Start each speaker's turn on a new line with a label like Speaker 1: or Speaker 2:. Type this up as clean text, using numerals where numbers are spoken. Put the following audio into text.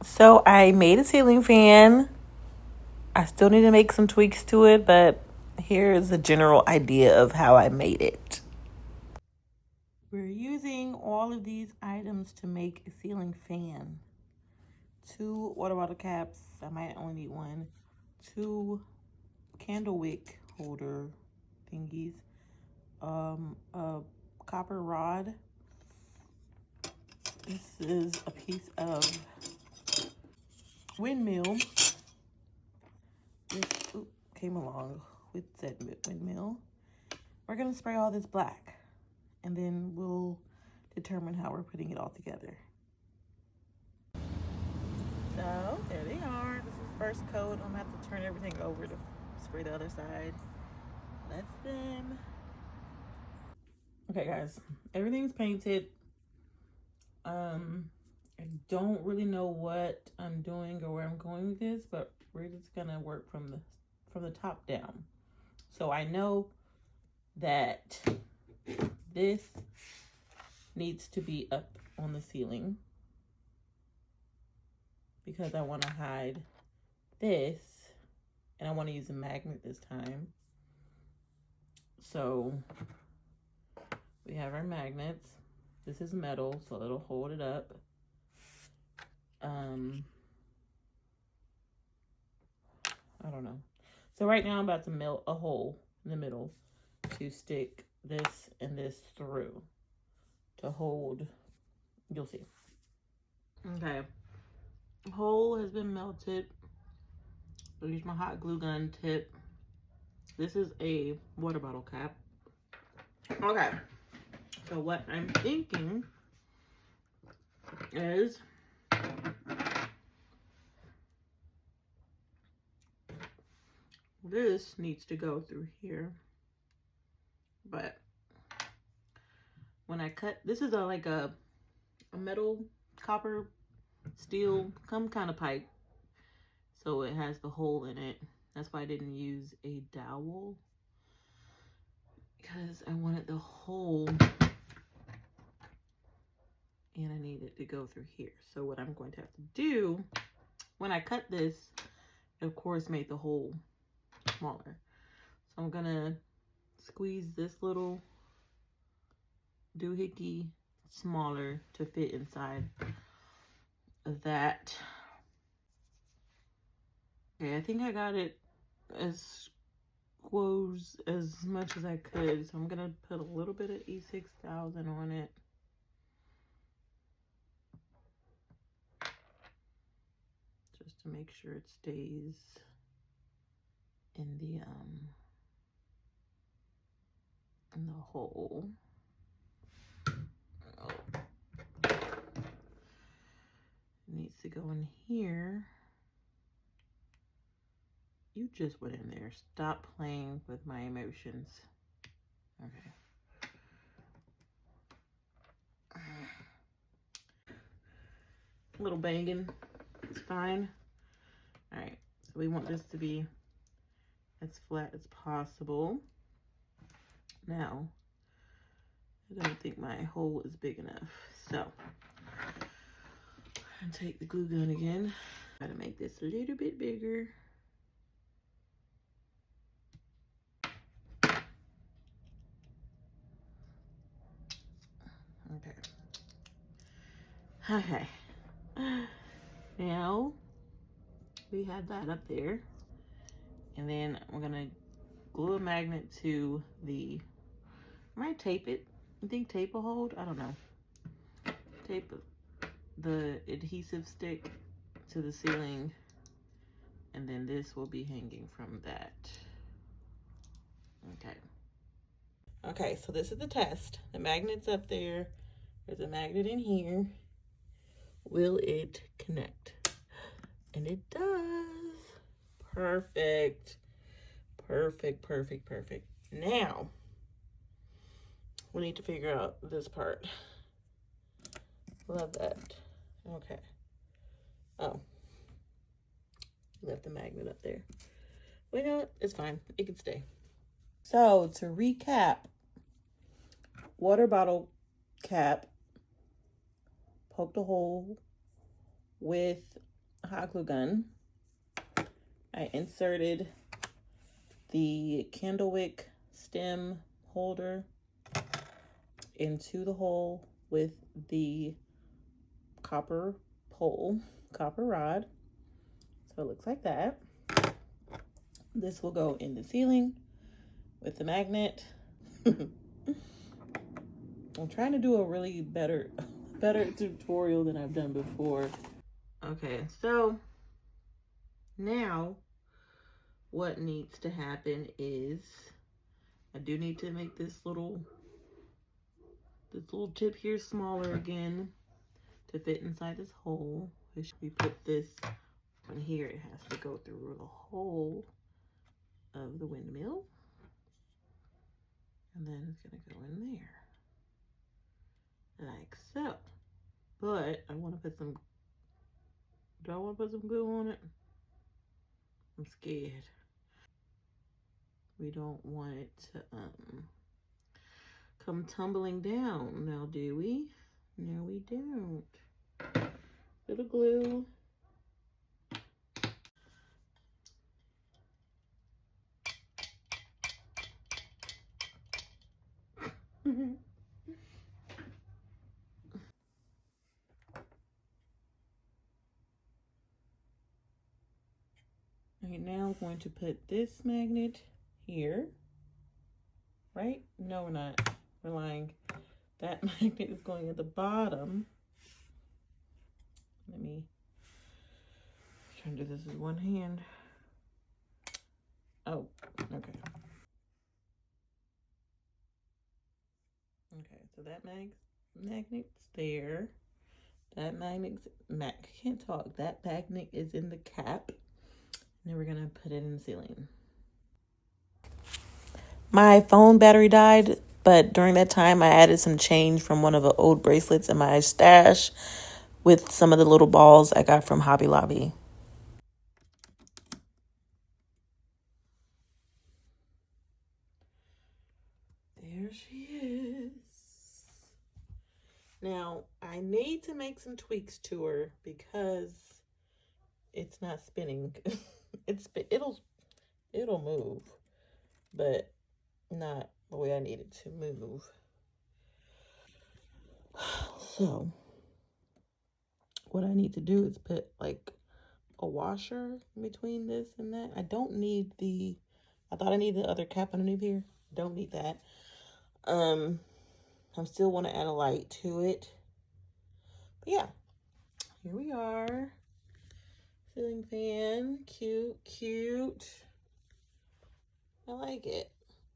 Speaker 1: So I made a ceiling fan. I still need to make some tweaks to it, but here's a general idea of how I made it. We're using all of these items to make a ceiling fan. 2 water bottle caps, I might only need one. 2 candle wick holder thingies. A copper rod. This is a piece of windmill. This came along with said windmill. We're gonna spray all this black, and then we'll determine how we're putting it all together. So there they are. This is first coat. I'm gonna have to turn everything over to spray the other side. That's them. Okay, guys, everything's painted. I don't really know what I'm doing or where I'm going with this, but we're just gonna work from the top down. So I know that this needs to be up on the ceiling because I want to hide this, and I want to use a magnet this time. So we have our magnets. This is metal, so it'll hold it up. I don't know. So right now I'm about to melt a hole in the middle to stick this and this through to hold. You'll see. Okay. Hole has been melted. I'll use my hot glue gun tip. This is a water bottle cap. Okay. So what I'm thinking is this needs to go through here, but when I cut, this is like a metal, copper, steel, some kind of pipe, so it has the hole in it. That's why I didn't use a dowel, because I wanted the hole, and I need it to go through here. So what I'm going to have to do, when I cut this, of course, made the hole smaller. So I'm gonna squeeze this little doohickey smaller to fit inside of that. Okay, I think I got it as close as much as I could. So I'm gonna put a little bit of E6000 on it. Just to make sure it stays in the hole. Oh. It needs to go in here. You just went in there. Stop playing with my emotions. Okay. A little banging. It's fine. Alright. So we want this to be as flat as possible. Now, I don't think my hole is big enough. So, I'll take the glue gun again. Try to make this a little bit bigger. Okay. Now, we have that up there. And then we're gonna glue a magnet to the, I might tape it. You think tape will hold? I don't know. Tape the adhesive stick to the ceiling, and then this will be hanging from that. Okay. Okay, so this is the test. The magnet's up there. There's a magnet in here. Will it connect? And it does. Perfect. Perfect, perfect, perfect. Now, we need to figure out this part. Love that. Okay. Oh. Left the magnet up there. Well, you know what? It's fine. It can stay. So, to recap, water bottle cap, poked a hole with hot glue gun. I inserted the candle wick stem holder into the hole with the copper rod. So it looks like that. This will go in the ceiling with the magnet. I'm trying to do a really better tutorial than I've done before. Okay, so now what needs to happen is I do need to make this little tip here smaller again to fit inside this hole. We put this on here, it has to go through the hole of the windmill, and then it's gonna go in there like so. But I want to put some, do I want to put some glue on it? I'm scared. We don't want it to come tumbling down now, do we? No, we don't. Little glue. Okay, now I'm going to put this magnet here. Right? No, we're not. We're lying. That magnet is going at the bottom. Let me try and do this with one hand. Oh, okay. Okay, so that magnet's there. That magnet's, can't talk. That magnet is in the cap. And then we're gonna put it in the ceiling. My phone battery died, but during that time I added some change from one of the old bracelets in my stash with some of the little balls I got from Hobby Lobby. There she is. Now, I need to make some tweaks to her because it's not spinning. It'll move, but not the way I need it to move. So, what I need to do is put like a washer between this and that. I don't need I thought I needed the other cap underneath here. Don't need that. I still want to add a light to it. But yeah, here we are. Ceiling fan, cute. I like it.